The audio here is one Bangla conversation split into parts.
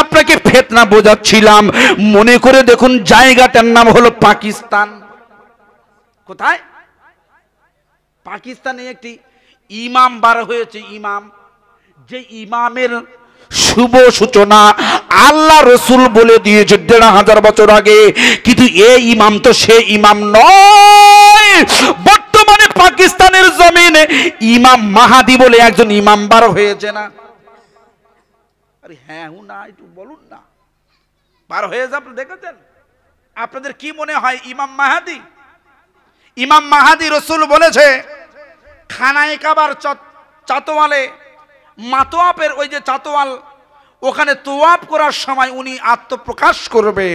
আপনাকে ফিতনা বোঝাচ্ছিলাম, মনে করে দেখুন জায়গাটার নাম হলো পাকিস্তান। কোথায়? পাকিস্তানে একটি ইমাম বার হয়েছে, ইমাম, যে ইমামের শুভ সূচনা আল্লাহ রসুল বলে দিয়েছে ১৫০০ বছর আগে, কিন্তু এই ইমাম তো সে ইমাম নয়। বর্তমানে পাকিস্তানের জমিনে ইমাম মাহাদি বলে একজন ইমাম বার হয়েছে না? আরে হ্যাঁ না, একটু বলুন না, বার হয়েছে, আপনি দেখেছেন? আপনাদের কি মনে হয় ইমাম মাহাদি? ইমাম মাহাদি রসুল বলেছে খানায়ে কাবার চাতোয়ালে, মাতোয়াপের ওই যে চাতোয়াল, ওখানে তোয়াপ করার সময় উনি আত্মপ্রকাশ করবে।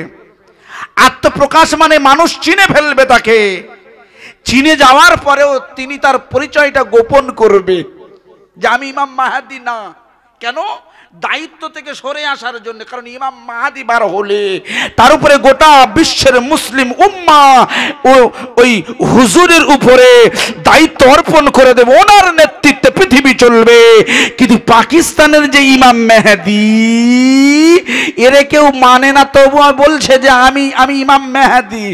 আত্মপ্রকাশ মানে মানুষ চিনে ফেলবে তাকে, চিনে যাওয়ার পরেও তিনি তার পরিচয়টা গোপন করবে যে আমি ইমাম মাহাদি না। কেন? দায়িত্ব থেকে সরে আসার জন্য। কারণ ইমাম মাহাদি বার হলে তার উপরে গোটা বিশ্বের মুসলিম উম্মাহ ওই হুজুরের উপরে দায়িত্ব অর্পণ করে দেবে, ওনার নেতৃত্বে পৃথিবী চলবে। কিন্তু পাকিস্তানের যে ইমাম মেহেদি, এরে কেউ মানে না, তবু বলছে যে আমি ইমাম মেহেদি,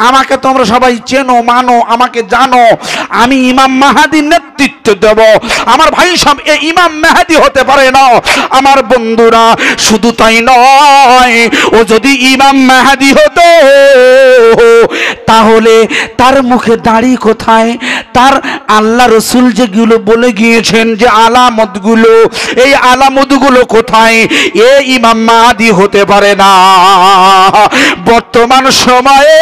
আমাকে তোমরা সবাই চেনো, মানো, আমাকে জানো, আমি ইমাম মাহাদির নেতৃত্ব দেব। আমার ভাই সব এই ইমাম মেহেদি হতে পারে না আমার বন্ধুরা। শুধু তাই নয়, ও যদি ইমাম মেহেদি হতো তাহলে তার মুখে দাড়ি কোথায়? তার আল্লাহ রসুল যেগুলো বলে গিয়েছেন যে আলামতগুলো, এই আলামতগুলো কোথায়? এ ইমাম মাহাদি হতে পারে না। বর্তমান সময়ে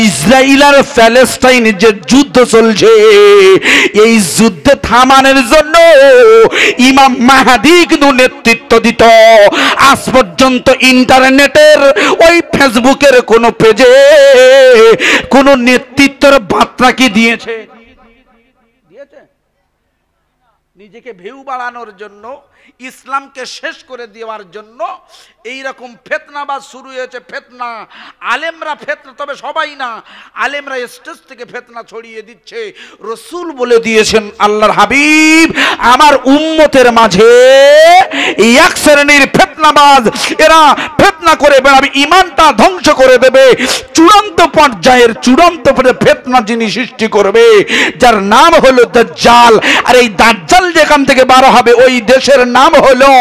ইসরায়েল আর প্যালেস্টাইনের যে যুদ্ধ চলছে, এই যুদ্ধে থামানোর জন্য ইমাম মাহাদি কিন্তু নেতৃত্ব দিত। আজ পর্যন্ত ইন্টারনেটের ওই ফেসবুকের কোন পেজে কোন নেতৃত্বের বার্তা কি দিয়েছে? নিজেকে ভিউ বাড়ানোর জন্য, ইসলামকে শেষ করে দেওয়ার জন্য এই রকম ফিতনাবাজ শুরু হয়েছে। ফিতনা, আলেমরা ফিতনা, তবে সবাই না, আলেমরা স্টেজ থেকে ফিতনা ছড়িয়ে দিচ্ছে। রসুল বলে দিয়েছেন, আল্লাহর হাবিব, আমার উম্মতের মাঝে এক শ্রেণীর ফিতনাবাজ, এরা ফিতনা করে বেড়াবে, ইমানটা ধ্বংস করে দেবে। চূড়ান্ত পর্যায়ের চূড়ান্ত ফিতনা যিনি সৃষ্টি করবে, যার নাম হলো দাজ্জাল। আর এই দাজ্জাল যেখান থেকে বার হবে ওই দেশের নাম হলো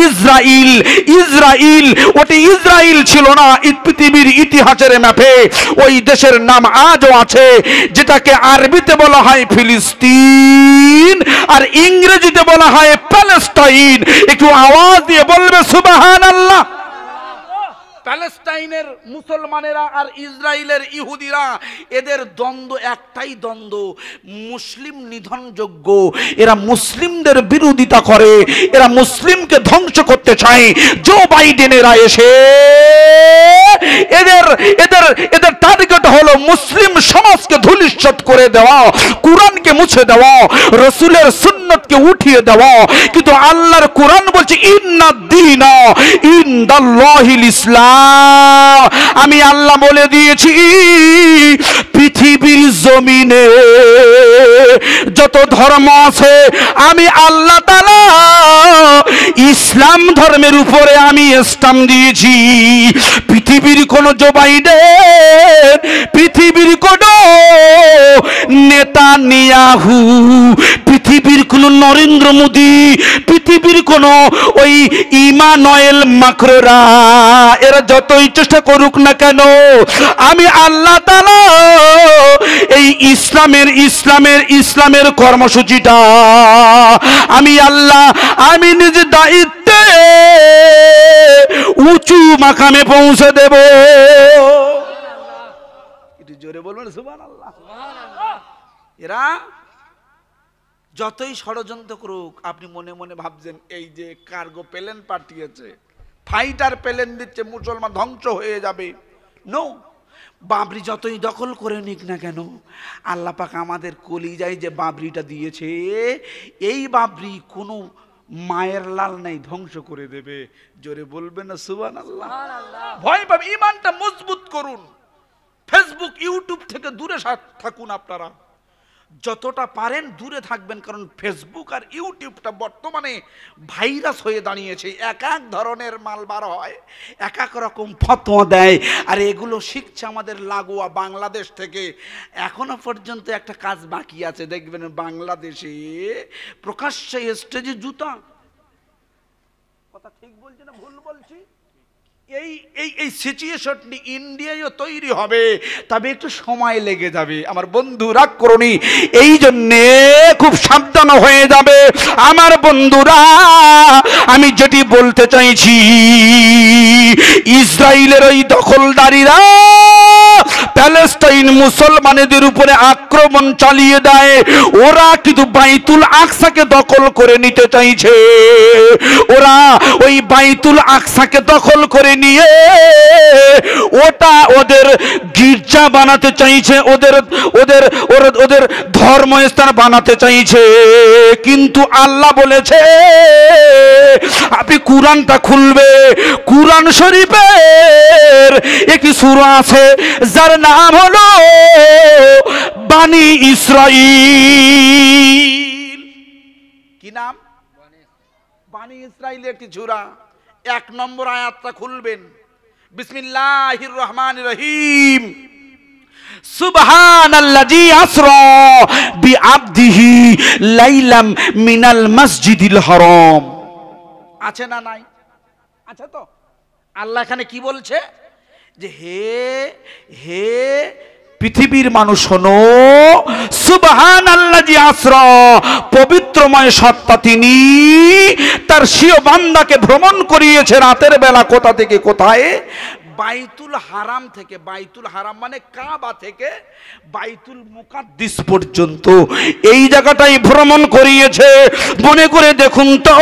ইসরাইল। ইসরাইল, ওটি ইসরাইল ছিল না পৃথিবীর ইতিহাসের ম্যাপে, ওই দেশের নাম আজও আছে, যেটাকে আরবিতে বলা হয় ফিলিস্তিন আর ইংরেজিতে বলা হয় প্যালেস্টাইন। একটু আওয়াজ দিয়ে বলবে সুবহানাল্লাহ। প্যালেস্টাইনের মুসলমানেরা আর ইসরায়েলের ইহুদিরা, এদের দ্বন্দ্ব একটাই দ্বন্দ্ব, মুসলিম নিধনযোগ্য। এরা মুসলিমদের বিরোধিতা করে, এরা মুসলিমকে ধ্বংস করতে চায়। জো বাইডেনেরা এসে এদের এদের এদের টার্গেট হলো মুসলিম সমাজকে ধূলিসাৎ করে দেওয়া, কোরআনকে মুছে দেওয়া, রসুলের সুন্নতকে উঠিয়ে দেওয়া। কিন্তু আল্লাহর কোরআন বলছে ইন্নাদ-দীনা ইনদাল্লাহিল ইসলাম। আমি আল্লাহ বলে দিয়েছি, পৃথিবীর জমিনে যত ধর্ম আছে আমি আল্লাহ তাআলা ইসলাম ধর্মের উপরে আমি স্থান দিয়েছি। পৃথিবীর কোন জো বাইডেন, পৃথিবীর কোন নেতানিয়াহু, পৃথিবীর কোন নরেন্দ্র মোদী, পৃথিবীর কোন ওই ইমানুয়েল মাক্রোরা, এরা যতই চেষ্টা করুক না কেন, আমি আল্লাহ তাআলা এই ইসলামের কর্মসূচিটা আমি আল্লাহ, আমি নিজ দায়িত্বে উঁচু মাকামে পৌঁছে দেব। একটু জোরে বলবেন সুবহানাল্লাহ। এরা যতই ষড়যন্ত্র করুক, আপনি মনে মনে ভাবছেন এই যে কার্গো প্লেন পাঠিয়েছে, ফাইটার প্লেন দিচ্ছে, মুসলমান ধ্বংস হয়ে যাবে। নো, বাবরি যতই দখল করে নিক না কেন, আল্লাহ পাক আমাদের কলিজায় যে বাবরিটা দিয়েছে, এই বাবরি কোনো মায়ের লাল নাই, ধ্বংস করে দেবে। জোরে বলবেন না সুবহানাল্লাহ। ভয় পাবে, ইমানটা মজবুত করুন। ফেসবুক ইউটিউব থেকে দূরে থাকুন আপনারা। যতটা পারেন দূরে থাকবেন, কারণ ফেসবুক আর ইউটিউবটা বর্তমানে ভাইরাস হয়ে দাঁড়িয়েছে। এক এক ধরনের মাল বার হয়, এক এক রকম ফতোয়া দেয়, আর এগুলো শিখছে আমাদের লাগোয়া বাংলাদেশ থেকে। এখনো পর্যন্ত একটা কাজ বাকি আছে, দেখবেন বাংলাদেশে প্রকাশ্যে স্টেজে জুতা, কথা ঠিক বলছি না ভুল বলছি? এই এই এই সিচুয়েশনটি ইন্ডিয়ায়ও তৈরি হবে, তবে একটু সময় লেগে যাবে। আমার বন্ধু রাগ করনি, এই জন্যে খুব সাবধান হয়ে যাবে আমার বন্ধুরা। আমি যেটি বলতে চাইছি, ইসরায়েলের ওই দখলদারিরা প্যালেস্টাইন মুসলমানদের উপরে আক্রমণ চালিয়ে দেয়। ওরা কিন্তু বাইতুল আকসাকে দখল করে নিতে চাইছে। ওরা ওই বাইতুল আকসাকে দখল করে নিয়ে ওটা ওদের গির্জা বানাতে চাইছে, ওদের ওদের ওদের ধর্মস্থান বানাতে চাইছে। কিন্তু আল্লাহ বলেছে, আপনি কুরআনটা খুলবে, কুরআন শরীফের একটি সূরা আছে যার নাম হলো বানি ইসরাইল। কি নাম? বানি ইসরাইলের একটি সূরা। 1 নম্বর আয়াতটা খুলবেন, বিসমিল্লাহির রহমানির রহিম, সুবহানাল্লাযী আসরা বিআবদিহি লাইলাম মিনাল মসজিদিল হারাম। আছে না নাই? আছে তো। আল্লাহ এখানে কি বলছে, যে হে হে পৃথিবীর মানুষ শোনো, সুবহানাল্লাযী আসরা, পবিত্রময় সত্তা তিনি তার স্বীয় বান্দাকে ভ্রমণ করিয়েছে রাতের বেলা। কোথা থেকে কোথায়? বাইতুল হারাম থেকে। বাইতুল হারাম মানে কাবা থেকে বাইতুল মুকাদ্দিস পর্যন্ত এই জায়গাটাই ভ্রমণ করিয়েছে। মনে করে দেখুন তো,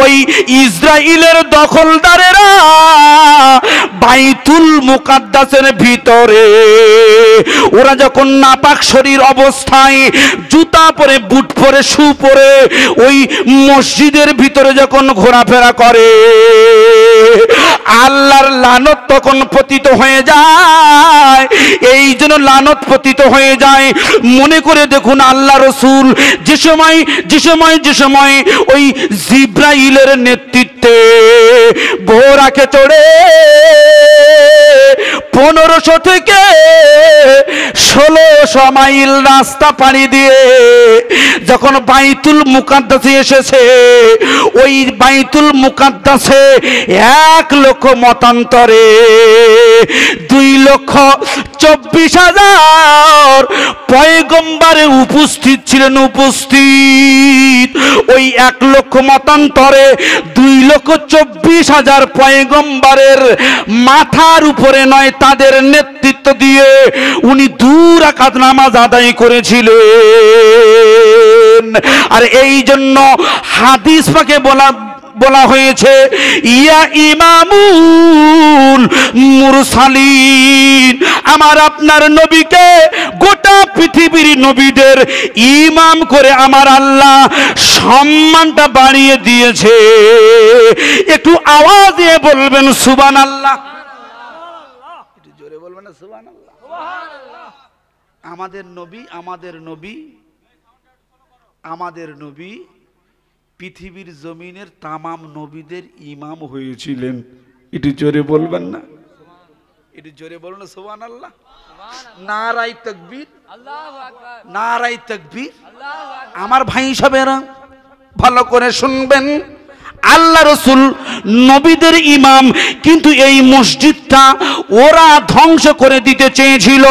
ওই ইসরায়েলের দখলদারেরা বাইতুল মুকাদ্দাসের ভিতরে ওরা যখন নাপাক শরীর অবস্থায় জুতা পরে, বুট পরে, শু পরে ওই মসজিদের ভিতরে যখন ঘোরাফেরা করে, আল্লাহর লানত তখন পতিত হয়ে যায়। এই জন্য লানত পতিত হয়ে যায়। মনে করে দেখুন, আল্লাহ রসুল যে সময় ওই জিব্রাইলের নেতৃত্বে বোরাকে চড়ে 1500 থেকে 1600 মাইল রাস্তা পাড়ি দিয়ে যখন বাইতুল মুকাদ্দাসে এসেছে, ওই বাইতুল মুকাদ্দাসে 1 লক্ষ মতান্তরে 2,24,000 পয়গম্বরে উপস্থিত ছিলেন। উপস্থিত ওই 1 লক্ষ মতান্তরে 2,24,000 পয়গম্বরের মাথার উপরে নয়, তাদের নেতৃত্ব দিয়ে উনি 2 রাকাত নামাজ আদায় করেছিলেন। আর এই জন্য হাদিস পাকে বলা হয়েছে, ইয়া ইমামুল মুরসালিন, আমার আপনার নবীকে গোটা পৃথিবীর নবীদের ইমাম করে আমার আল্লাহ সম্মানটা বাড়িয়ে দিয়েছে। একটু আওয়াজ দিয়ে বলবেন সুবহানাল্লাহ। একটু জোরে বলবেন না সুবহানাল্লাহ। আমাদের নবী পৃথিবীর জমিনের তামাম নবীদের ইমাম হয়েছিলেন। একটু জোরে বলবেন না? একটু জোরে বলুন না সুবহানাল্লাহ। নারায়ে তাকবীর, আল্লাহু আকবার, নারায়ে তাকবীর। আমার ভাই সাহেবেরা ভালো করে শুনবেন, আল্লাহ রসুল নবীদের ইমাম, কিন্তু এই মসজিদটা ওরা ধ্বংস করে দিতে চেয়েছিল।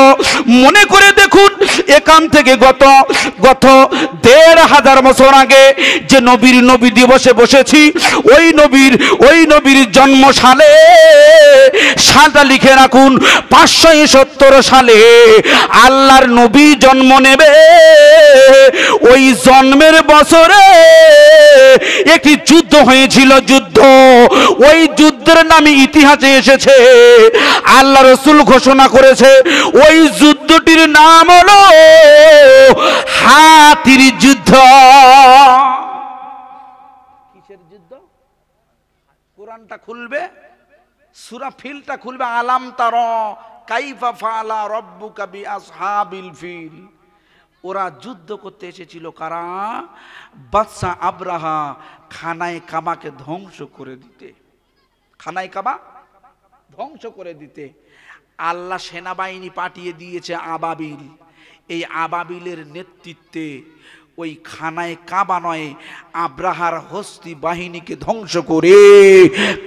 মনে করে দেখুন, এখান থেকে গত 1500 বছর আগে যে নবী দিবসে বসেছি, ওই নবীর জন্ম সালটা লিখে রাখুন, 570 সালে আল্লাহর নবী জন্ম নেবে। ওই জন্মের বছরে একটি যুদ্ধ হয়েছিল, ওই যুদ্ধের নামে ইতিহাসে এসেছে। আল্লাহ রসুল ঘোষণা করেছে ওই যুদ্ধটির নাম হলো হাতির যুদ্ধ। কিসের যুদ্ধ? কোরআনটা খুলবে, সূরা ফিলটা খুলবে, আলাম তারা কাইফা ফাআলা রাব্বুকা বিআসহাবিল ফিল। ওরা যুদ্ধ করতে এসেছিল কারা? বাদশা আব্রাহা খানায় কাবাকে ধ্বংস করে দিতে, খানায় কাবা ধ্বংস করে দিতে। আল্লাহ সেনাবাহিনী পাঠিয়ে দিয়েছে আবাবিল। এই আবাবিলের নেতৃত্বে ওই খানায় কাবা নয়, আব্রাহার হস্তি বাহিনীকে ধ্বংস করে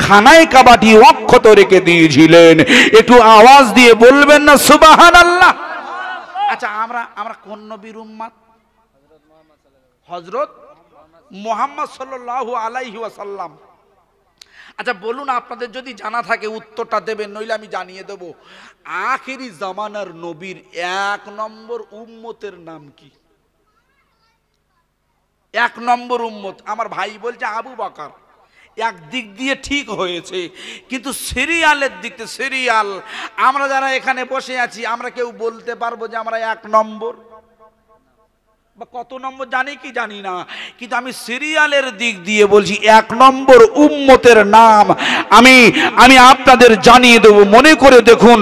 খানায় কাবাটি অক্ষত রেখে দিয়েছিলেন। একটু আওয়াজ দিয়ে বলবেন না সুবহানাল্লাহ? আচ্ছা, আমরা কোন নবীর উম্মত? হযরত মুহাম্মদ সাল্লাল্লাহু আলাইহি ওয়াসাল্লাম। আচ্ছা বলুন, আপনাদের যদি জানা থাকে উত্তরটা দেবেন, নইলে আমি জানিয়ে দেব। আখেরি জামানার নবীর 1 নম্বর উম্মতের নাম কি? 1 নম্বর উম্মত আমার ভাই বলছে আবু বকর। একদিক দিয়ে ঠিক হয়েছে, কিন্তু সিরিয়ালের দিক থেকে, সিরিয়াল আমরা যারা এখানে বসে আছি আমরা কেউ বলতে পারবো যে আমরা 1 নম্বর বা কত নম্বর জানি কি জানি না, কিন্তু আমি সিরিয়ালের দিক দিয়ে বলছি 1 নম্বর উম্মতের নাম আমি আপনাদের জানিয়ে দেব। মনে করে দেখুন,